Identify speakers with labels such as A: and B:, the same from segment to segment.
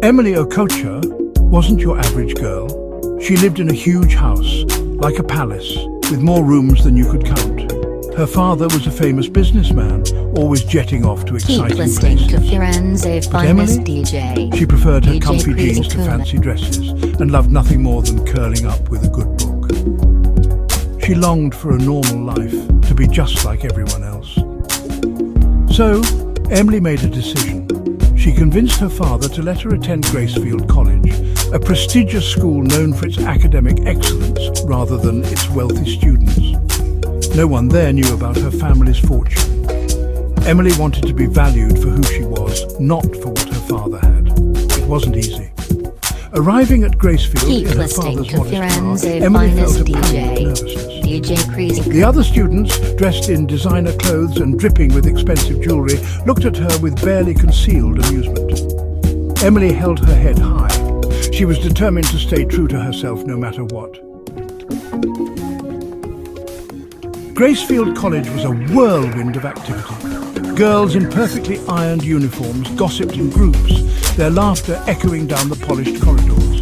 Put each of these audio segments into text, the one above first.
A: Emily Okocha wasn't your average girl. She lived in a huge house, like a palace, with more rooms than you could count. Her father was a famous businessman, always jetting off to exciting
B: Keep listening
A: places.
B: to Firenze
A: But
B: finest
A: Emily?
B: DJ.
A: She preferred her
B: DJ
A: comfy jeans to
B: Kuma.
A: fancy dresses and loved nothing more than curling up with a good book. She longed for a normal life, to be just like everyone else. So, Emily made a decision. She convinced her father to let her attend Gracefield College, a prestigious school known for its academic excellence rather than its wealthy students. No one there knew about her family's fortune. Emily wanted to be valued for who she was, not for what her father had. It wasn't easy. Arriving at Gracefield
B: Keep
A: in her
B: listening
A: father's
B: to
A: modest
B: Firenze
A: car, Emily felt
B: finest
A: a pang of
B: DJ.
A: nervousness.
B: DJ Crazy.
A: The other students, dressed in designer clothes and dripping with expensive jewellery, looked at her with barely concealed amusement. Emily held her head high. She was determined to stay true to herself no matter what. Gracefield College was a whirlwind of activity. Girls in perfectly ironed uniforms gossiped in groups, their laughter echoing down the polished corridors.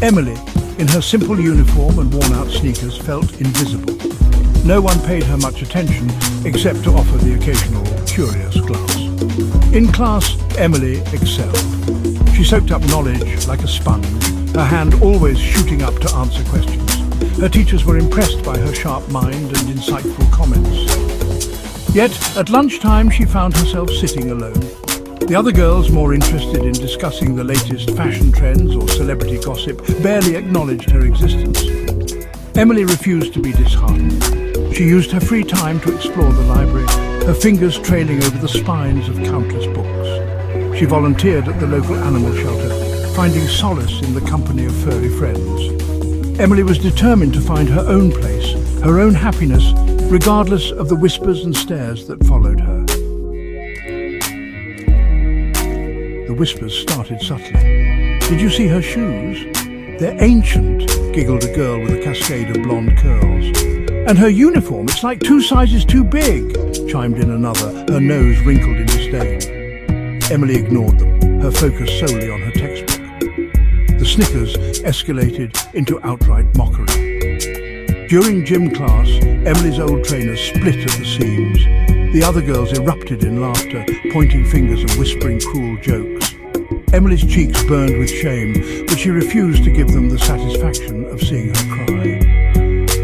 A: Emily, in her simple uniform and worn-out sneakers, felt invisible. No one paid her much attention, except to offer the occasional curious glance. In class, Emily excelled. She soaked up knowledge like a sponge, her hand always shooting up to answer questions. Her teachers were impressed by her sharp mind and insightful comments. Yet, at lunchtime, she found herself sitting alone. The other girls, more interested in discussing the latest fashion trends or celebrity gossip, barely acknowledged her existence. Emily refused to be disheartened. She used her free time to explore the library, her fingers trailing over the spines of countless books. She volunteered at the local animal shelter, finding solace in the company of furry friends. Emily was determined to find her own place, her own happiness, regardless of the whispers and stares that followed her. The whispers started subtly. "Did you see her shoes? They're ancient," giggled a girl with a cascade of blonde curls. "And her uniform, it's like 2 sizes too big," chimed in another, her nose wrinkled in disdain. Emily ignored them, her focus solely on her textbook. The snickers escalated into outright mockery. During gym class, Emily's old trainer split at the seams. The other girls erupted in laughter, pointing fingers and whispering cruel jokes. Emily's cheeks burned with shame, but she refused to give them the satisfaction of seeing her cry.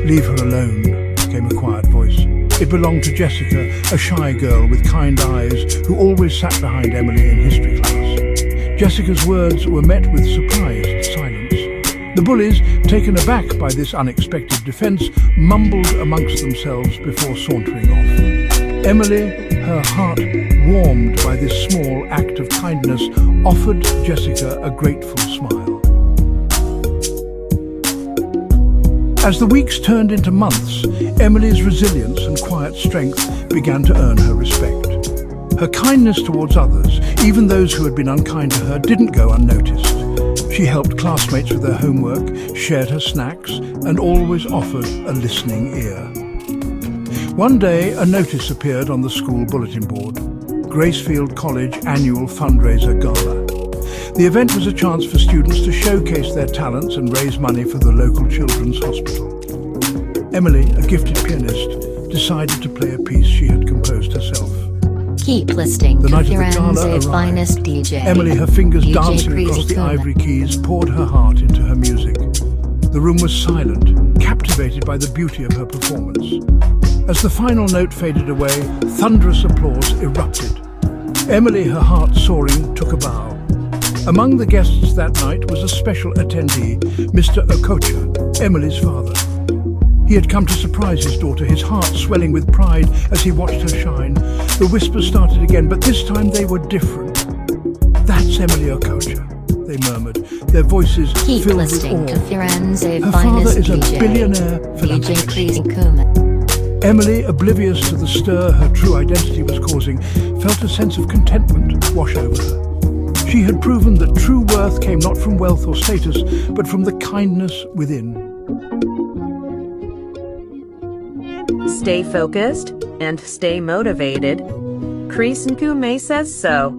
A: "Leave her alone," came a quiet voice. It belonged to Jessica, a shy girl with kind eyes who always sat behind Emily in history class. Jessica's words were met with surprised silence. The bullies, taken aback by this unexpected defense, mumbled amongst themselves before sauntering off. Emily, her heart warmed by this small act of kindness, offered Jessica a grateful smile. As the weeks turned into months, Emily's resilience and quiet strength began to earn her respect. Her kindness towards others, even those who had been unkind to her, didn't go unnoticed. She helped classmates with their homework, shared her snacks, and always offered a listening ear. One day, a notice appeared on the school bulletin board: Gracefield College Annual Fundraiser Gala. The event was a chance for students to showcase their talents and raise money for the local children's hospital. Emily, a gifted pianist, decided to play a piece she had composed herself.
B: Keep listening
A: The
B: to
A: night of the gala
B: Firenze
A: arrived.
B: finest DJ.
A: Emily, her fingers
B: DJ
A: dancing across
B: Crazy
A: the
B: Kuma.
A: ivory keys, poured her heart into her music. The room was silent, captivated by the beauty of her performance. As the final note faded away, thunderous applause erupted. Emily, her heart soaring, took a bow. Among the guests that night was a special attendee, Mr. Okocha, Emily's father. He had come to surprise his daughter, his heart swelling with pride as he watched her shine. The whispers started again, but this time they were different. "That's Emily Okocha," they murmured, their voices
B: Keep
A: filled with
B: listening to
A: awe.
B: Firenze
A: Her father
B: finest
A: is a
B: DJ.
A: billionaire
B: DJ
A: philanthropist.
B: Crazy Kuma.
A: Emily, oblivious to the stir her true identity was causing, felt a sense of contentment wash over her. She had proven that true worth came not from wealth or status, but from the kindness within.
C: Stay focused and stay motivated. Chris Nkume says so.